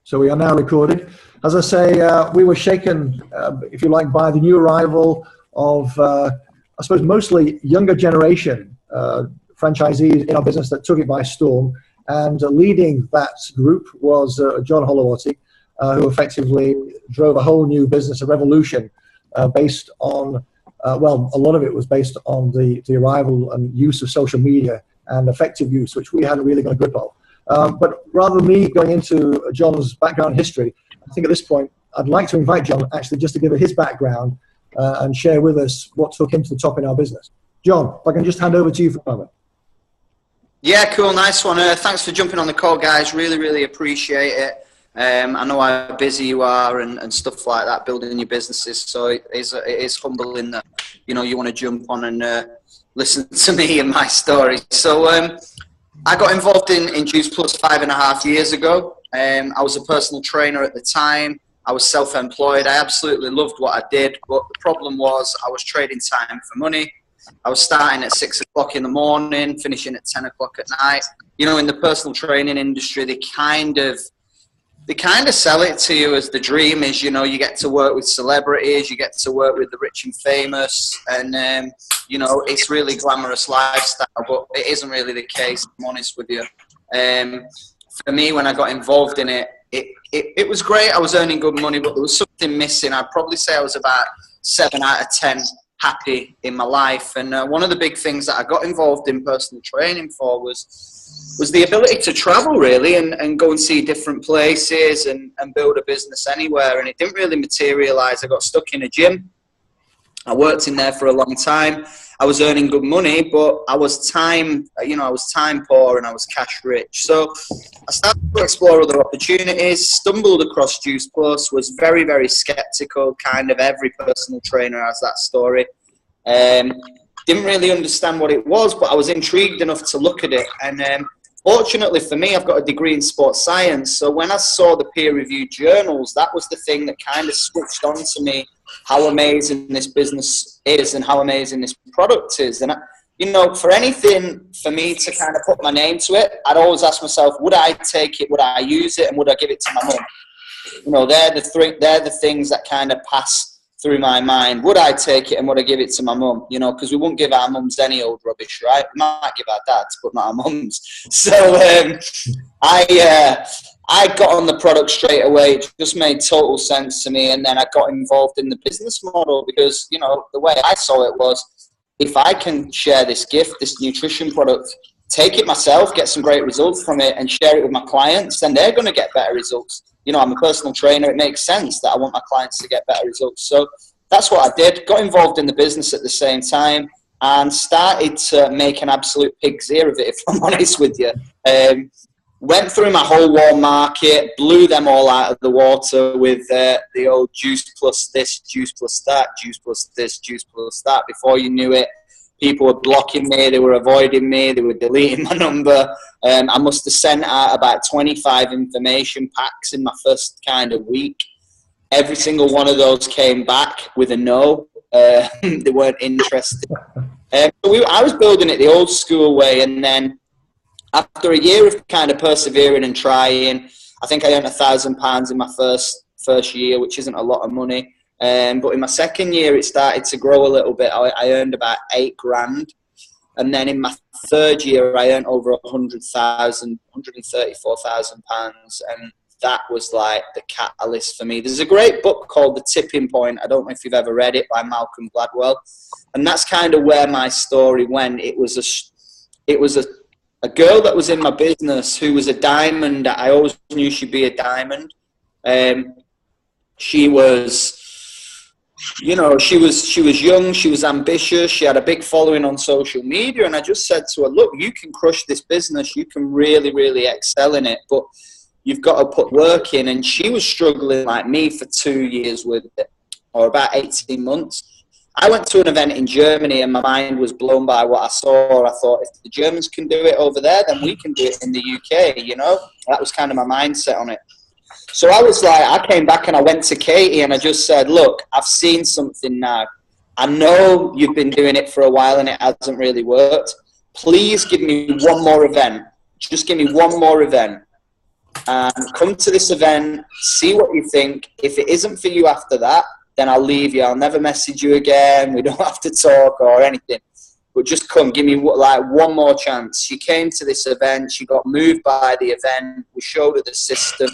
So we are now recorded. As I say, we were shaken, if you like, by the new arrival of, I suppose, mostly younger generation franchisees in our business that took it by storm. And leading that group was John Holowaty, who effectively drove a whole new business, a revolution based on, well, a lot of it was based on the arrival and use of social media and effective use, which we hadn't really got a grip of. But rather than me going into John's background history, I think at this point, I'd like to invite John actually just to give his background and share with us what took him to the top in our business. John, if I can just hand over to you for a moment. Yeah, cool, nice one. Thanks for jumping on the call, guys. Really appreciate it. I know how busy you are and stuff like that, building your businesses. So it is humbling that, you know, you want to jump on and listen to me and my story. So I got involved in Juice Plus 5.5 years ago. I was a personal trainer at the time. I was self-employed. I absolutely loved what I did, but the problem was I was trading time for money. I was starting at 6 o'clock in the morning, finishing at 10 o'clock at night. You know, in the personal training industry, they kind of sell it to you as the dream is, you know, you get to work with celebrities, you get to work with the rich and famous, and, you know, it's really glamorous lifestyle, but it isn't really the case, I'm honest with you. For me, when I got involved in it, it was great. I was earning good money, but there was something missing. I'd probably say I was about 7 out of 10 happy in my life. And one of the big things that I got involved in personal training for was the ability to travel, really, and go and see different places and build a business anywhere. And it didn't really materialize. I got stuck in a gym. I worked in there for a long time. I was earning good money, but I was time poor and I was cash rich. So I started to explore other opportunities, stumbled across Juice Plus, was very skeptical. Kind of every personal trainer has that story. Didn't really understand what it was, but I was intrigued enough to look at it. And fortunately for me, I've got a degree in sports science. So when I saw the peer-reviewed journals, that was the thing that kind of switched on to me how amazing this business is and how amazing this product is. And, you know, for anything for me to kind of put my name to it, I'd always ask myself, would I take it, would I use it, and would I give it to my mum? You know, they're the things that kind of pass through my mind. Would I take it and would I give it to my mum? You know, because we wouldn't give our mums any old rubbish, right? We might give our dads, but not our mums. So I got on the product straight away. It just made total sense to me. And then I got involved in the business model because, you know, the way I saw it was, if I can share this gift, this nutrition product, take it myself, get some great results from it and share it with my clients, then they're going to get better results. You know, I'm a personal trainer. It makes sense that I want my clients to get better results. So that's what I did. Got involved in the business at the same time and started to make an absolute pig's ear of it, if I'm honest with you. Went through my whole warm market, blew them all out of the water with the old Juice Plus this, Juice Plus that, Juice Plus this, Juice Plus that. Before you knew it, people were blocking me, they were avoiding me, they were deleting my number. I must have sent out about 25 information packs in my first kind of week. Every single one of those came back with a no. They weren't interested. I was building it the old school way, and then after a year of kind of persevering and trying, I think I earned £1,000 in my first year, which isn't a lot of money. But in my second year, it started to grow a little bit. I earned about £8,000. And then in my third year, I earned over £134,000. And that was like the catalyst for me. There's a great book called The Tipping Point. I don't know if you've ever read it, by Malcolm Gladwell. And that's kind of where my story went. It was a girl that was in my business who was a diamond. I always knew she'd be a diamond. She was, you know, she was young, she was ambitious, she had a big following on social media, and I just said to her, look, you can crush this business, you can really excel in it, but you've got to put work in. And she was struggling like me for 2 years with it, or about 18 months. I went to an event in Germany and my mind was blown by what I saw. I thought, if the Germans can do it over there, then we can do it in the UK, you know? That was kind of my mindset on it. So I was like, I came back and I went to Katie and I just said, look, I've seen something now. I know you've been doing it for a while and it hasn't really worked. Please give me one more event. Just give me one more event. and come to this event, see what you think. If it isn't for you after that, then I'll leave you. I'll never message you again. We don't have to talk or anything. But just come, give me like one more chance. She came to this event. She got moved by the event. We showed her the system,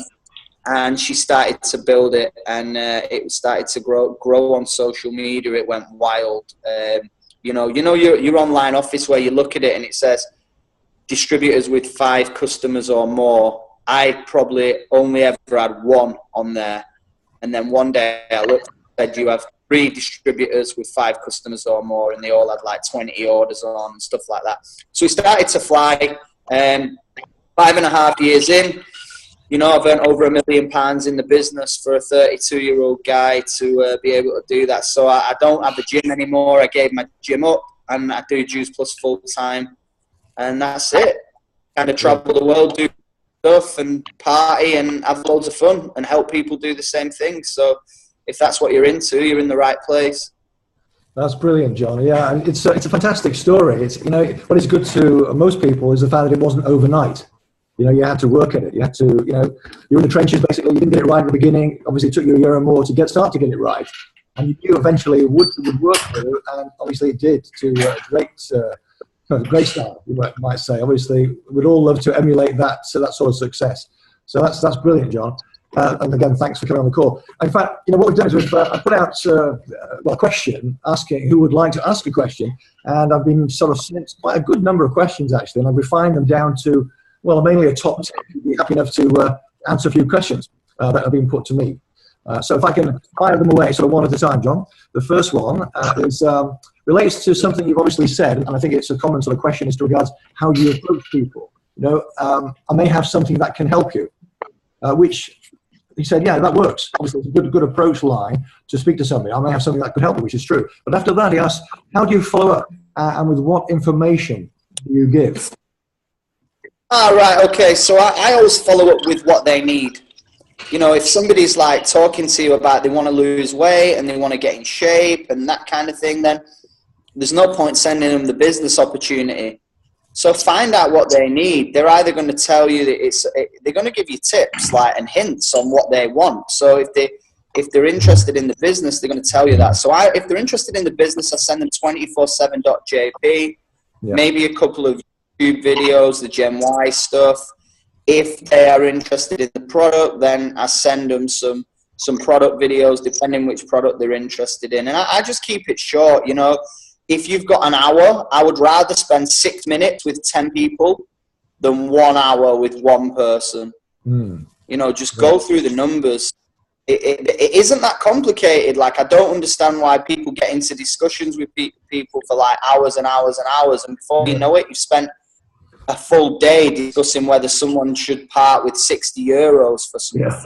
and she started to build it. And it started to grow on social media. It went wild. You know your online office where you look at it and it says distributors with 5 customers or more. I probably only ever had 1 on there. And then one day I looked and said, you have 3 distributors with 5 customers or more, and they all had like 20 orders on and stuff like that. So we started to fly. 5.5 years in, you know, I've earned over £1 million in the business for a 32-year-old guy to be able to do that. So I don't have a gym anymore. I gave my gym up, and I do Juice Plus full time, and that's it. Kind of travel the world, do stuff and party and have loads of fun and help people do the same thing. So if that's what you're into, you're in the right place. That's brilliant, John. Yeah, and it's a fantastic story. It's, you know, what is good to most people is the fact that it wasn't overnight. You know, you had to work at it. You had to, you know, you're in the trenches basically. You didn't get it right at the beginning. Obviously, it took you a year or more to start to get it right, and you knew eventually it would work for you, and obviously it did to great start, you might say. Obviously, we'd all love to emulate that sort of success. So that's brilliant, John. And again, thanks for coming on the call. In fact, you know, what we've done is I put out a question asking who would like to ask a question, and I've been sort of sent quite a good number of questions actually, and I've refined them down to, well, mainly a top 10. You'd be happy enough to answer a few questions that have been put to me. So if I can fire them away, sort of one at a time, John. The first one relates to something you've obviously said, and I think it's a common sort of question as to regards how you approach people. You know, I may have something that can help you, which he said, yeah, that works. Obviously, it's a good approach line to speak to somebody. I may have something that could help you, which is true. But after that, he asked, how do you follow up, and with what information do you give? Right, okay. So I always follow up with what they need. You know, if somebody's like talking to you about they want to lose weight and they want to get in shape and that kind of thing, then there's no point sending them the business opportunity. So find out what they need. They're either going to tell you that they're going to give you tips like and hints on what they want. So if they're interested in the business, they're going to tell you that. So if they're interested in the business, I send them 247.jp, maybe a couple of YouTube videos, the Gen Y stuff. If they are interested in the product, then I send them some product videos, depending which product they're interested in. And I just keep it short, you know. If you've got an hour, I would rather spend 6 minutes with 10 people than 1 hour with one person. You know, just go through the numbers. It isn't that complicated. Like, I don't understand why people get into discussions with people for like hours and hours and hours. And before you know it, you've spent a full day discussing whether someone should part with €60 for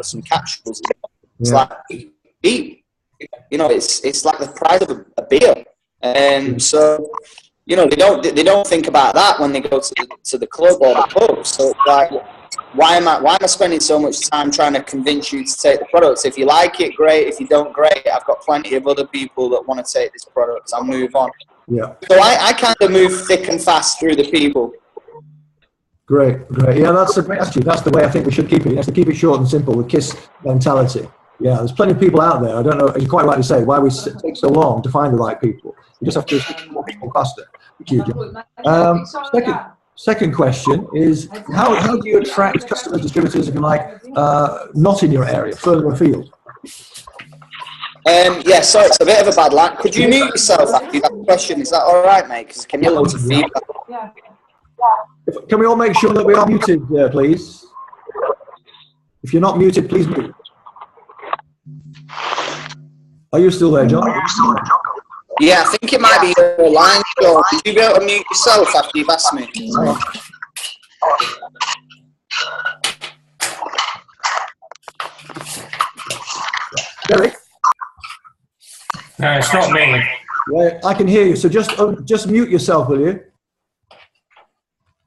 some capsules. It's like cheap. You know, it's like the price of a beer. So, you know, they don't think about that when they go to the club or the pub. So it's like, why am I spending so much time trying to convince you to take the products? If you like it, great. If you don't, great. I've got plenty of other people that want to take this product. I'll move on. Yeah. So I kind of move thick and fast through the people. Great. Yeah, that's a great attitude. That's the way I think we should keep it. You have to keep it short and simple with KISS mentality. Yeah, there's plenty of people out there. I don't know, you're quite right to say, why we take so long to find the right people. You just have to speak more people faster. Second question is, how do you attract customers, distributors, if you like, not in your area, further afield? Yeah, sorry, it's a bit of a bad line. Could you mute yourself after that question? Is that all right, mate? Because I can hear loads of feedback. Yeah. Can we all make sure that we are muted, please? If you're not muted, please mute. Are you still there, John? Yeah, I think it might be your line, John. Could you be able to mute yourself after you've asked me? Derek? No, it's not me. Yeah, I can hear you. So just mute yourself, will you?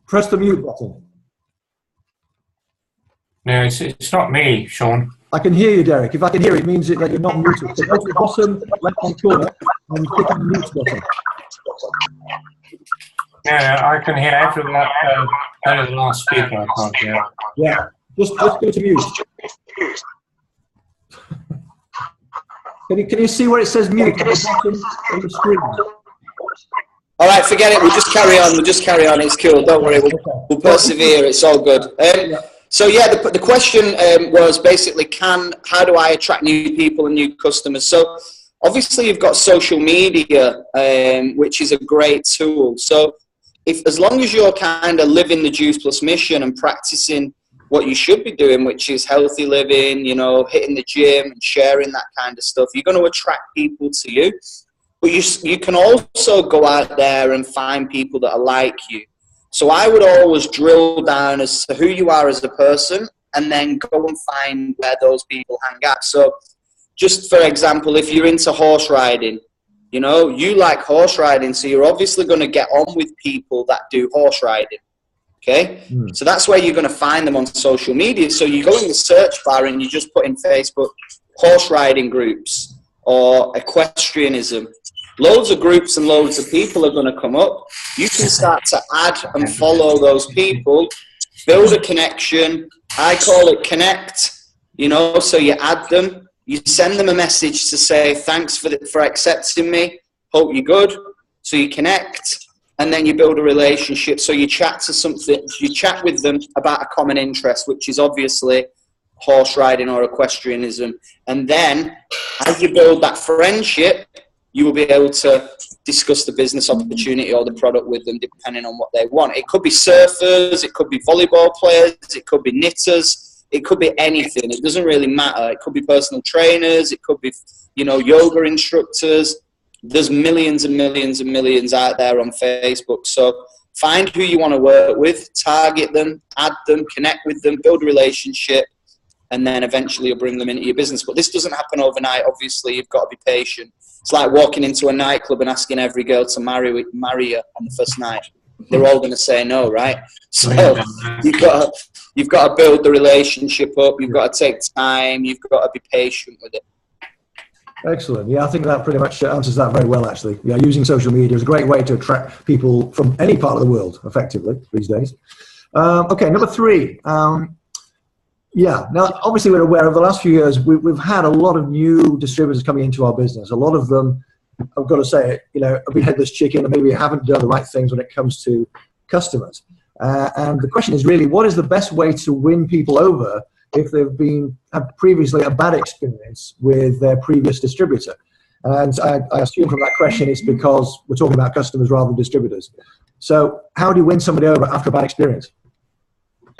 Press the mute button. No, it's not me, Sean. I can hear you, Derek. If I can hear it, it means that you're not muted. So go to the bottom left-hand corner and click on the mute button. Yeah, I can hear everyone. Only the last speaker I can't hear. Yeah. Just go to mute. Can you see where it says mute at the bottom of the screen? All right, forget it. We'll just carry on. We'll just carry on. It's cool. Don't worry. We'll persevere. It's all good. So yeah, the question was basically, how do I attract new people and new customers? So obviously you've got social media, which is a great tool. So as long as you're kind of living the Juice Plus mission and practicing what you should be doing, which is healthy living, you know, hitting the gym and sharing that kind of stuff, you're going to attract people to you. But you can also go out there and find people that are like you. So I would always drill down as to who you are as a person and then go and find where those people hang out. So just for example, if you're into horse riding, you know, you like horse riding, so you're obviously going to get on with people that do horse riding. Okay? So that's where you're going to find them on social media. So you go in the search bar and you just put in Facebook horse riding groups or equestrianism. Loads of groups and loads of people are going to come up. You can start to add and follow those people, build a connection. I call it connect, you know, so you add them. You send them a message to say, thanks for accepting me. Hope you're good. So you connect and then you build a relationship. So you chat with them about a common interest, which is obviously horse riding or equestrianism. And then as you build that friendship, you will be able to discuss the business opportunity or the product with them depending on what they want. It could be surfers, it could be volleyball players, it could be knitters, it could be anything. It doesn't really matter. It could be personal trainers, it could be, you know, yoga instructors. There's millions and millions and millions out there on Facebook. So find who you want to work with, target them, add them, connect with them, build a relationship, and then eventually you'll bring them into your business. But this doesn't happen overnight. Obviously, you've got to be patient. It's like walking into a nightclub and asking every girl to marry you on the first night. They're all going to say no, right? So you've got to build the relationship up. You've got to take time. You've got to be patient with it. Excellent. Yeah, I think that pretty much answers that very well, actually. Yeah, using social media is a great way to attract people from any part of the world, effectively, these days. Okay, number 3. Yeah, now obviously we're aware of the last few years we've had a lot of new distributors coming into our business. A lot of them, I've got to say it, you know, have been headless chicken and maybe haven't done the right things when it comes to customers. And the question is really, what is the best way to win people over if they've had previously a bad experience with their previous distributor? And I assume from that question it's because we're talking about customers rather than distributors. So how do you win somebody over after a bad experience?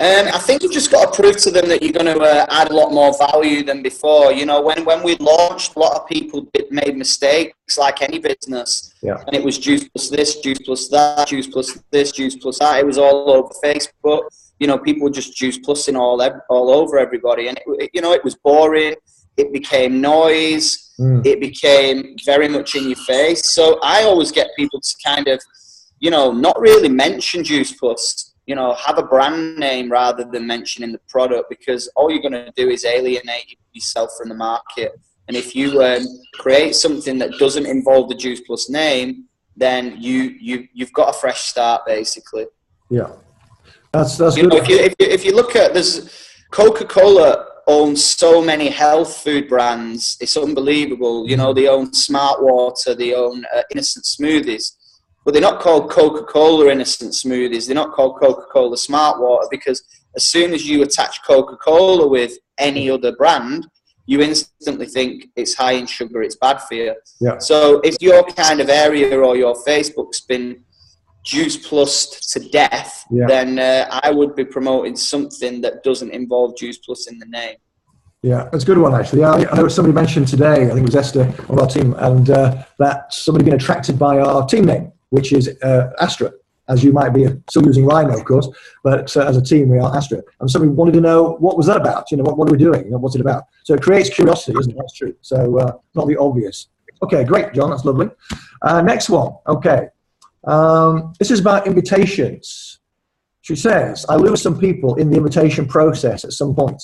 I think you've just got to prove to them that you're going to add a lot more value than before. You know, when we launched, a lot of people made mistakes, like any business. Yeah. And it was juice plus this, juice plus that, juice plus this, juice plus that. It was all over Facebook. You know, people were just juice plusing all over everybody. And, it was boring. It became noise. It became very much in your face. So I always get people to kind of, not really mention juice plus. Have a brand name rather than mentioning the product, because all you're going to do is alienate yourself from the market. And if you create something that doesn't involve the Juice Plus name, then you've got a fresh start, basically. Yeah, that's good. If you look at, there's Coca-Cola owns so many health food brands. It's unbelievable. They own Smart Water, they own Innocent Smoothies. But they're not called Coca-Cola Innocent Smoothies. They're not called Coca-Cola Smart Water, because as soon as you attach Coca-Cola with any other brand, you instantly think it's high in sugar, it's bad for you. Yeah. So if your kind of area or your Facebook's been juice plus to death, then I would be promoting something that doesn't involve juice plus in the name. Yeah, that's a good one, actually. Yeah, I know somebody mentioned today, I think it was Esther on our team, and that somebody been attracted by our team name, which is Astra, as you might be still using Rhino, of course, but as a team, we are Astra. And somebody wanted to know, what was that about? What are we doing? What's it about? So it creates curiosity, isn't it? That's true. So not the obvious. Okay, great, John. That's lovely. Next one. Okay. This is about invitations. She says, I lose some people in the invitation process at some point.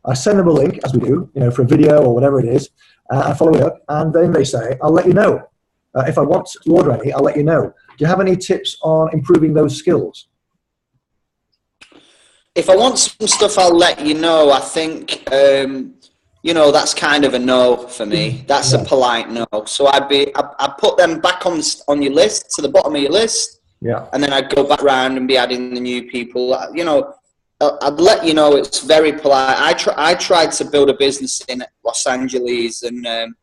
I send them a link, as we do, for a video or whatever it is. I follow it up, and then they say, I'll let you know. If I want to order any, I'll let you know. Do you have any tips on improving those skills? if I want some stuff, I'll let you know. I think, you know, that's kind of a no for me. That's a polite no. So I'd put them back on your list, to the bottom of your list. Yeah. And then I'd go back around and be adding the new people. You know, I'd let you know it's very polite. I tried to build a business in Los Angeles, and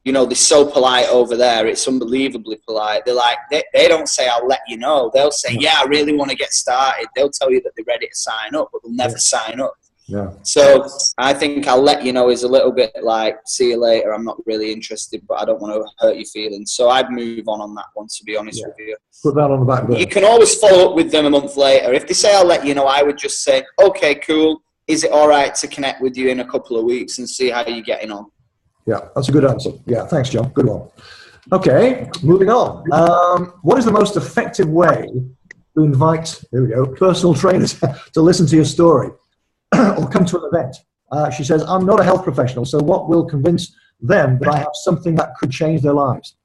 you know, they're so polite over there. It's unbelievably polite. They're like, they don't say, I'll let you know. They'll say, yeah, I really want to get started. They'll tell you that they're ready to sign up, but they'll never sign up. Yeah. So I think I'll let you know is a little bit like, see you later. I'm not really interested, but I don't want to hurt your feelings. So I'd move on that one, to be honest with you. Put that on the back burner. You can always follow up with them a month later. If they say, I'll let you know, I would just say, okay, cool. Is it all right to connect with you in a couple of weeks and see how you're getting on? Yeah, that's a good answer. Yeah, thanks, John. Good one. Okay, moving on. What is the most effective way to invite, here we go, personal trainers to listen to your story or come to an event? She says, I'm not a health professional, so what will convince them that I have something that could change their lives?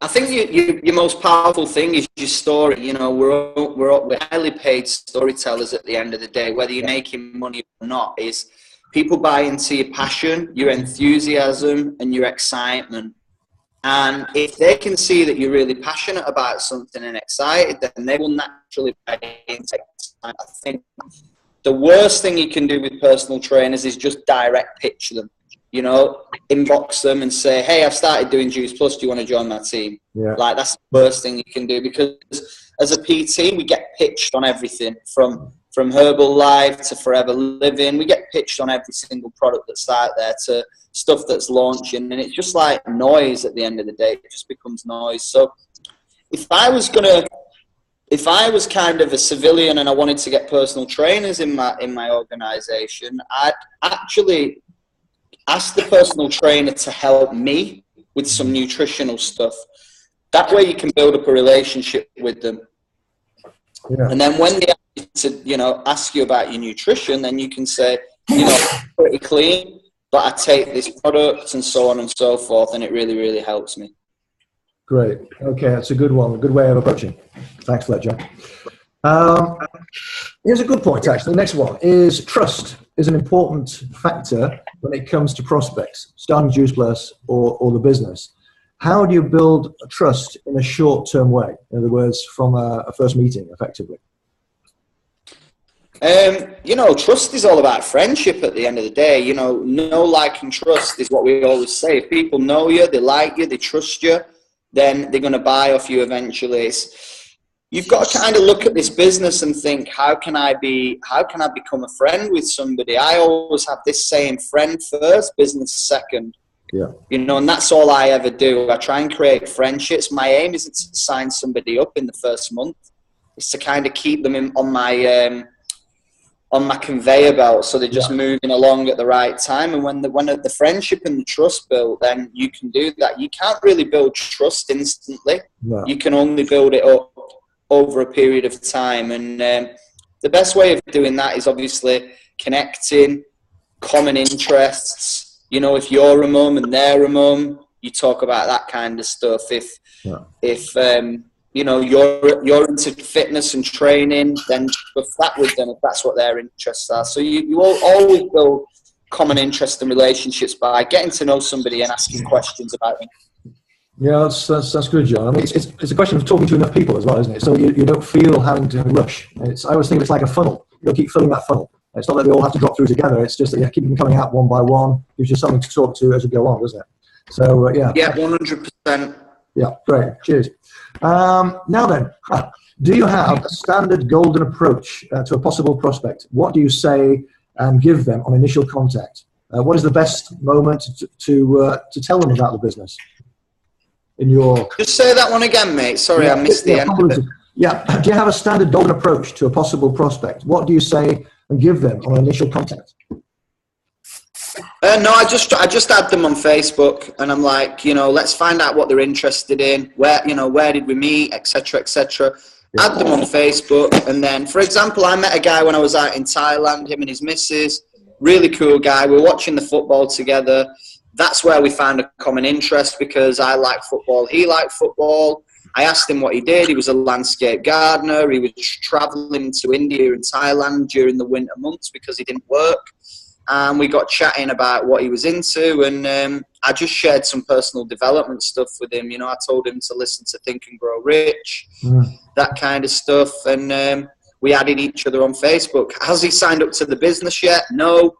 I think your most powerful thing is your story. You know, we're highly paid storytellers at the end of the day. Whether you're making money or not, is people buy into your passion, your enthusiasm, and your excitement. And if they can see that you're really passionate about something and excited, then they will naturally buy into it. I think the worst thing you can do with personal trainers is just direct pitch them. You know, inbox them and say, hey, I've started doing Juice Plus. Do you want to join my team? Yeah. Like, that's the worst thing you can do, because as a PT, we get pitched on everything from Herbalife to Forever Living. We get pitched on every single product that's out there to stuff that's launching. And it's just like noise at the end of the day. It just becomes noise. So if I was kind of a civilian and I wanted to get personal trainers in my organization, I'd actually ask the personal trainer to help me with some nutritional stuff. That way you can build up a relationship with them. Yeah. And then when they ask you to, you know, ask you about your nutrition, then you can say, you know, pretty clean, but I take this product and so on and so forth, and it really, really helps me. Great. Okay, that's a good one. A good way of approaching. Thanks for that, John. Here's a good point, actually. The next one is trust is an important factor when it comes to prospects, starting Juice Plus or the business. How do you build trust in a short-term way? In other words, from a first meeting, effectively. You know, trust is all about friendship at the end of the day. You know, know, like, and trust is what we always say. If people know you, they like you, they trust you, then they're going to buy off you eventually. You've got to kind of look at this business and think, how can I become a friend with somebody? I always have this saying, friend first, business second. Yeah. You know, and that's all I ever do. I try and create friendships. My aim isn't to sign somebody up in the first month. It's to kind of keep them on my conveyor belt, so they're just moving along at the right time. And when the friendship and the trust build, then you can do that. You can't really build trust instantly. No. You can only build it up over a period of time. And the best way of doing that is obviously connecting, common interests. You know, if you're a mum and they're a mum, you talk about that kind of stuff. If you know, you're into fitness and training, then discuss that with them if that's what their interests are. So you always build common interests and relationships by getting to know somebody and asking questions about them. Yeah, that's good, John. I mean, it's a question of talking to enough people as well, isn't it? So you don't feel having to rush. I always think it's like a funnel. You'll keep filling that funnel. It's not that they all have to drop through together. It's just that keep them coming out one by one. Gives you something to talk to as you go on, doesn't it? So yeah. Yeah, 100%. Yeah, great. Cheers. Now then, do you have a standard golden approach to a possible prospect? What do you say and give them on initial contact? What is the best moment to tell them about the business? Just say that one again, mate. Sorry, I missed the end of it. Yeah. Do you have a standard golden approach to a possible prospect? What do you say and give them on initial contact? No, I just add them on Facebook, and I'm like, you know, let's find out what they're interested in. Where did we meet, etc., etc. Yeah. Add them on Facebook, and then, for example, I met a guy when I was out in Thailand. Him and his missus, really cool guy. We were watching the football together. That's where we found a common interest, because I like football, he liked football. I asked him what he did. He was a landscape gardener. He was traveling to India and Thailand during the winter months because he didn't work. And we got chatting about what he was into, and I just shared some personal development stuff with him. You know, I told him to listen to Think and Grow Rich, that kind of stuff, and we added each other on Facebook. Has he signed up to the business yet? No.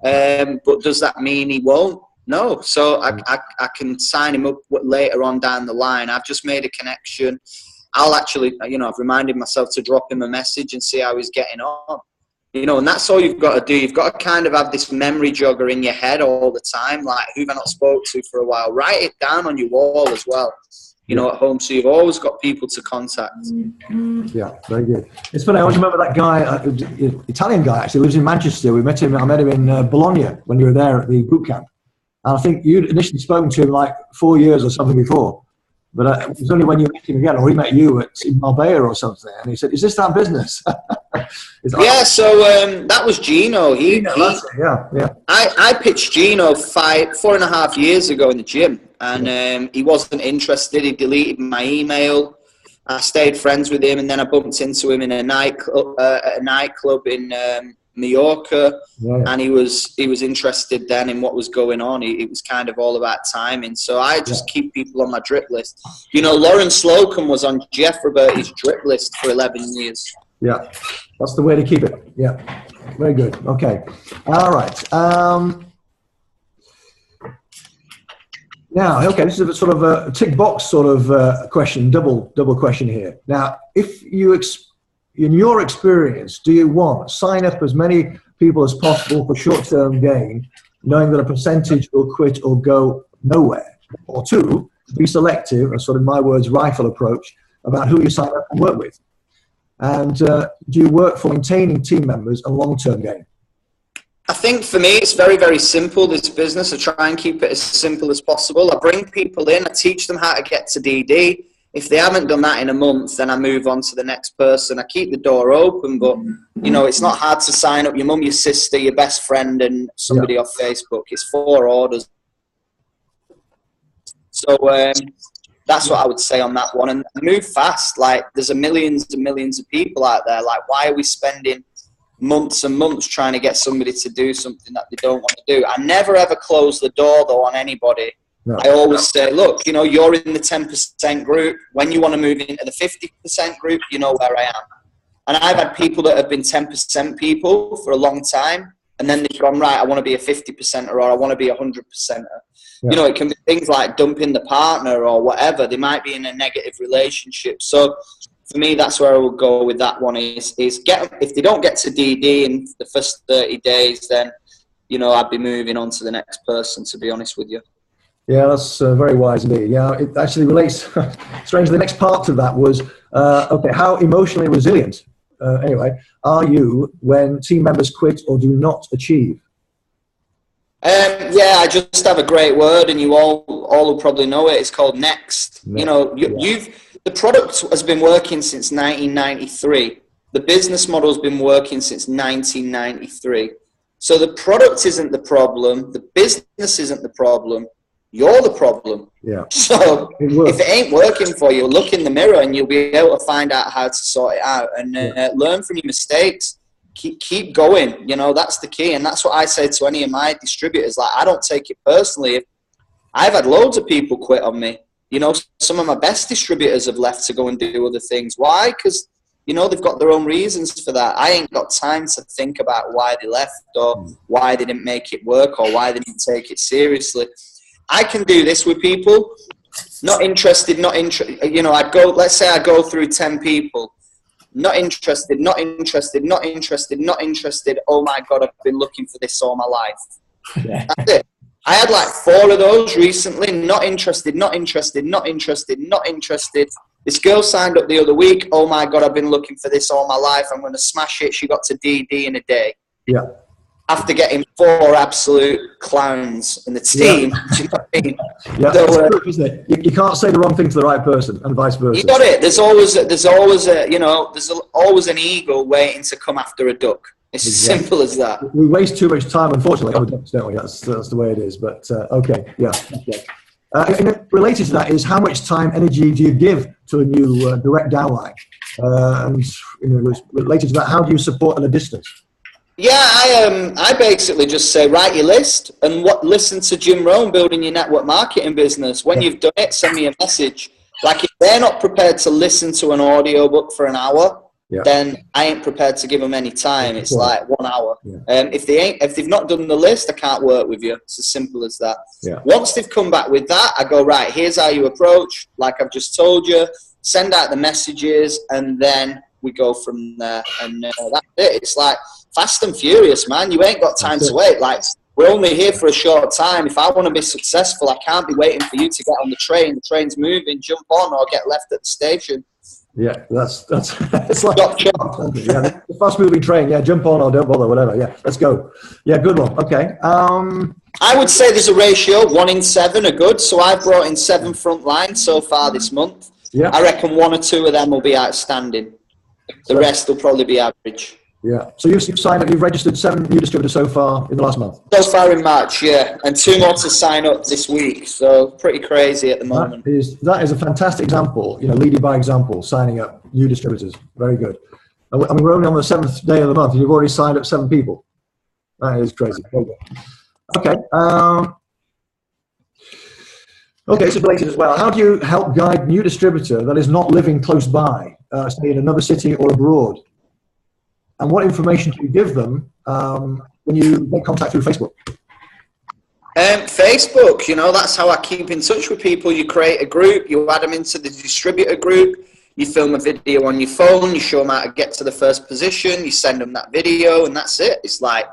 But does that mean he won't? No. So I can sign him up later on down the line. I've just made a connection. I'll actually, you know, I've reminded myself to drop him a message and see how he's getting on. You know, and that's all you've got to do. You've got to kind of have this memory jogger in your head all the time. Like, who have I not spoke to for a while? Write it down on your wall as well, you know, at home. So you've always got people to contact. Yeah, very good. It's funny. I always remember that guy, Italian guy, actually lives in Manchester. I met him in Bologna when you were there at the boot camp. And I think you'd initially spoken to him like 4 years or something before. But it was only when you met him again, or he met you at Marbella or something, and he said, "Is this that business?" Yeah, so that was Gino. I pitched Gino 4.5 years ago in the gym, and he wasn't interested. He deleted my email. I stayed friends with him, and then I bumped into him in a nightclub in Mallorca, and he was interested then in what was going on. It was kind of all about timing. So I just keep people on my drip list. You know, Lauren Slocum was on Jeff Roberti's drip list for 11 years. Yeah, that's the way to keep it. Yeah, very good. Okay, all right. Now, okay, this is a sort of a tick box sort of question, double question here. Now, if you in your experience, do you one, sign up as many people as possible for short-term gain, knowing that a percentage will quit or go nowhere? Or two, be selective, a sort of, in my words, rifle approach about who you sign up and work with? And do you work for maintaining team members and long-term gain? I think for me, it's very, very simple, this business. I try and keep it as simple as possible. I bring people in, I teach them how to get to DD. If they haven't done that in a month, then I move on to the next person. I keep the door open, but, you know, it's not hard to sign up your mum, your sister, your best friend, and somebody off Facebook. It's 4 orders. So that's what I would say on that one. And move fast. Like, there's millions and millions of people out there. Like, why are we spending months and months trying to get somebody to do something that they don't want to do? I never, ever close the door, though, on anybody. No. I always say, look, you know, you're in the 10% group. When you want to move into the 50% group, you know where I am. And I've had people that have been 10% people for a long time, and then they've gone, right, I want to be a 50%er, or I want to be a 100%er. Yeah. You know, it can be things like dumping the partner or whatever. They might be in a negative relationship. So for me, that's where I would go with that one is get them. If they don't get to DD in the first 30 days, then, you know, I'd be moving on to the next person, to be honest with you. Yeah, that's very wise indeed. Yeah, it actually relates. Strangely, the next part of that was, okay, how emotionally resilient, anyway, are you when team members quit or do not achieve? Yeah, I just have a great word, and you all will probably know it. It's called Next. You know, the product has been working since 1993. The business model has been working since 1993. So the product isn't the problem. The business isn't the problem. You're the problem. Yeah. So if it ain't working for you, look in the mirror and you'll be able to find out how to sort it out and learn from your mistakes. Keep going. You know, that's the key. And that's what I say to any of my distributors. Like, I don't take it personally. I've had loads of people quit on me. You know, some of my best distributors have left to go and do other things. Why? Because, you know, they've got their own reasons for that. I ain't got time to think about why they left or why they didn't make it work or why they didn't take it seriously. I can do this with people, not interested, you know, let's say I go through 10 people, not interested, not interested, not interested, not interested. Oh my God, I've been looking for this all my life. Yeah. That's it. I had like 4 of those recently, not interested, not interested, not interested, not interested. This girl signed up the other week. Oh my God, I've been looking for this all my life. I'm going to smash it. She got to DD in a day. Yeah. After getting 4 absolute clowns in the team. Yeah. Do you know what I mean? Yeah, so, that's true, isn't it? You can't say the wrong thing to the right person and vice versa. You got it. There's always an eagle waiting to come after a duck. It's as simple as that. We waste too much time, unfortunately, on ducks, don't we? That's the way it is. But, okay, yeah. Okay. And related to that is how much time, energy do you give to a new direct downline? And related to that, how do you support at a distance? Yeah, I basically just say write your list and listen to Jim Rohn, building your network marketing business. When you've done it, send me a message. Like if they're not prepared to listen to an audio book for an hour, then I ain't prepared to give them any time. It's like 1 hour. If they've not done the list, I can't work with you. It's as simple as that. Once they've come back with that, I go, right, here's how you approach. Like I've just told you, send out the messages, and then we go from there. And that's it. It's like fast and furious, man. You ain't got time to wait. Like we're only here for a short time. If I want to be successful, I can't be waiting for you to get on the train. The train's moving, jump on, or get left at the station. Yeah, that's it's like the fast moving train. Yeah, jump on or don't bother, whatever. Yeah, let's go. Yeah, good one. Okay. I would say there's a ratio 1 in 7 are good. So I've brought in 7 front lines so far this month. Yeah. I reckon 1 or 2 of them will be outstanding. The rest will probably be average. Yeah. So you've signed up. You've registered 7 new distributors so far in the last month. So far in March, yeah, and 2 more to sign up this week. So pretty crazy at the moment. That is a fantastic example. Leading by example, signing up new distributors. Very good. I mean, we're only on the 7th day of the month. And you've already signed up 7 people. That is crazy. Very good. Okay. Okay, so related as well. How do you help guide new distributor that is not living close by, say in another city or abroad? And what information do you give them when you make contact through Facebook? Facebook, that's how I keep in touch with people. You create a group, you add them into the distributor group, you film a video on your phone, you show them how to get to the first position, you send them that video, and that's it. It's like,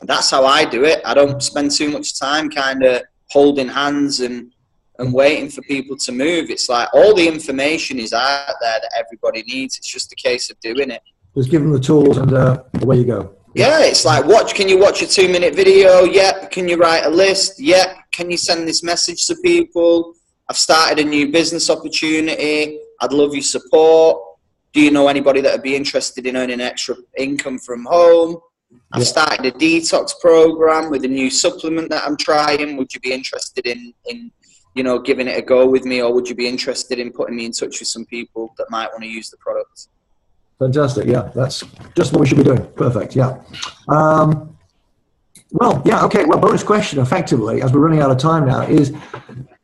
that's how I do it. I don't spend too much time kind of holding hands and waiting for people to move. It's like all the information is out there that everybody needs. It's just a case of doing it. Just give them the tools and away you go. Yeah, it's like, can you watch a 2-minute video? Yep. Can you write a list? Yep. Can you send this message to people? I've started a new business opportunity. I'd love your support. Do you know anybody that would be interested in earning extra income from home? I've started a detox program with a new supplement that I'm trying. Would you be interested in giving it a go with me, or would you be interested in putting me in touch with some people that might want to use the product? Fantastic. Yeah, that's just what we should be doing. Perfect. Yeah. Well, yeah. Okay. Well, bonus question, effectively, as we're running out of time now, is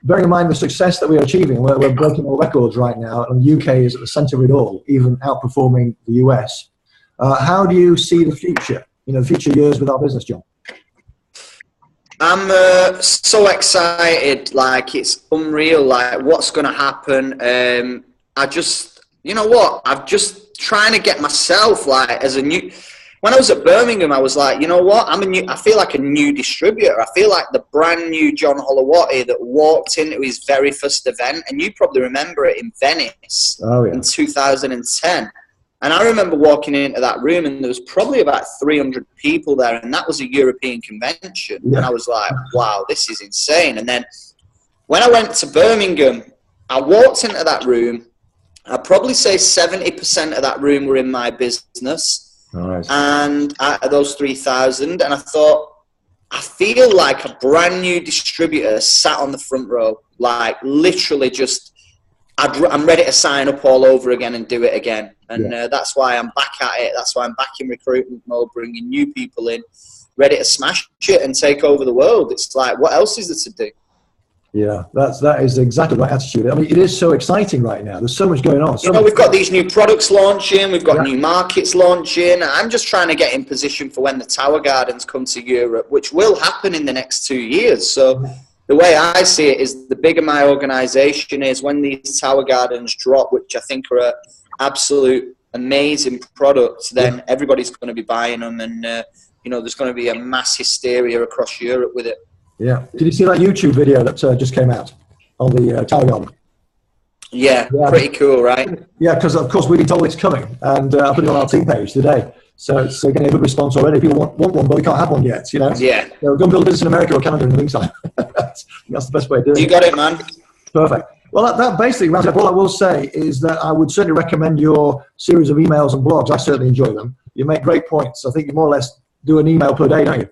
bearing in mind the success that we're achieving. We're breaking all records right now, and the UK is at the centre of it all, even outperforming the US. How do you see the future? The future years with our business, John? I'm so excited. Like, it's unreal. Like, what's going to happen? I've just trying to get myself when I was at Birmingham, I was like, I feel like a new distributor. I feel like the brand new John Holowaty that walked into his very first event, and you probably remember it in Venice in 2010. And I remember walking into that room, and there was probably about 300 people there, and that was a European convention. Yeah. And I was like, wow, this is insane. And then when I went to Birmingham, I walked into that room. I'd probably say 70% of that room were in my business. Nice. And out of those 3,000, and I thought, I feel like a brand new distributor sat on the front row, like literally just, I'm ready to sign up all over again and do it again. And that's why I'm back at it. That's why I'm back in recruitment mode, bringing new people in, ready to smash it and take over the world. It's like, what else is there to do? Yeah, that is exactly the right attitude. I mean, it is so exciting right now. There's so much going on. We've got these new products launching. We've got new markets launching. I'm just trying to get in position for when the Tower Gardens come to Europe, which will happen in the next 2 years. So the way I see it is, the bigger my organization is, when these Tower Gardens drop, which I think are an absolute amazing product, then everybody's going to be buying them. And, there's going to be a mass hysteria across Europe with it. Yeah. Did you see that YouTube video that just came out on the Tower Garden? Yeah, pretty cool, right? Yeah, because of course we've been told it's coming, and I put it on our team page today. So it's getting a good response already. People want one, but we can't have one yet, Yeah. So we're going to build a business in America or Canada in the meantime. That's the best way of doing it. You got it, man. Perfect. Well, that basically rounds up. All I will say is that I would certainly recommend your series of emails and blogs. I certainly enjoy them. You make great points. I think you more or less do an email per day, don't you?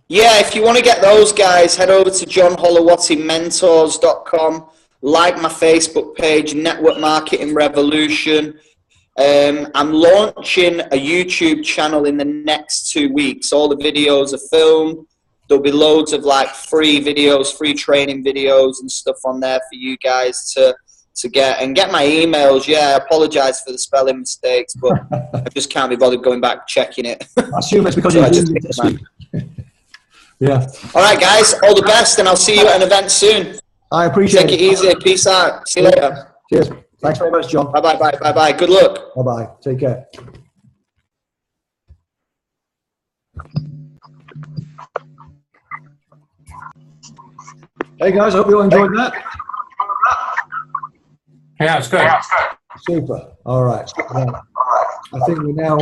Yeah, if you want to get those guys, head over to johnholowatymentors.com. Like my Facebook page, Network Marketing Revolution. I'm launching a YouTube channel in the next 2 weeks. All the videos are filmed. There'll be loads of like free videos, free training videos and stuff on there for you guys to get my emails. Yeah, I apologize for the spelling mistakes, but I just can't be bothered going back checking it. I assume it's because you're using it to speak. Yeah. All right, guys, all the best, and I'll see you at an event soon. I appreciate it. Take it easy. Peace out. See you later. Cheers. Thanks very much, John. Bye-bye. Bye-bye. Good luck. Bye-bye. Take care. Hey, guys. I hope you all enjoyed that. Yeah, it's good. Super. All right. I think we're now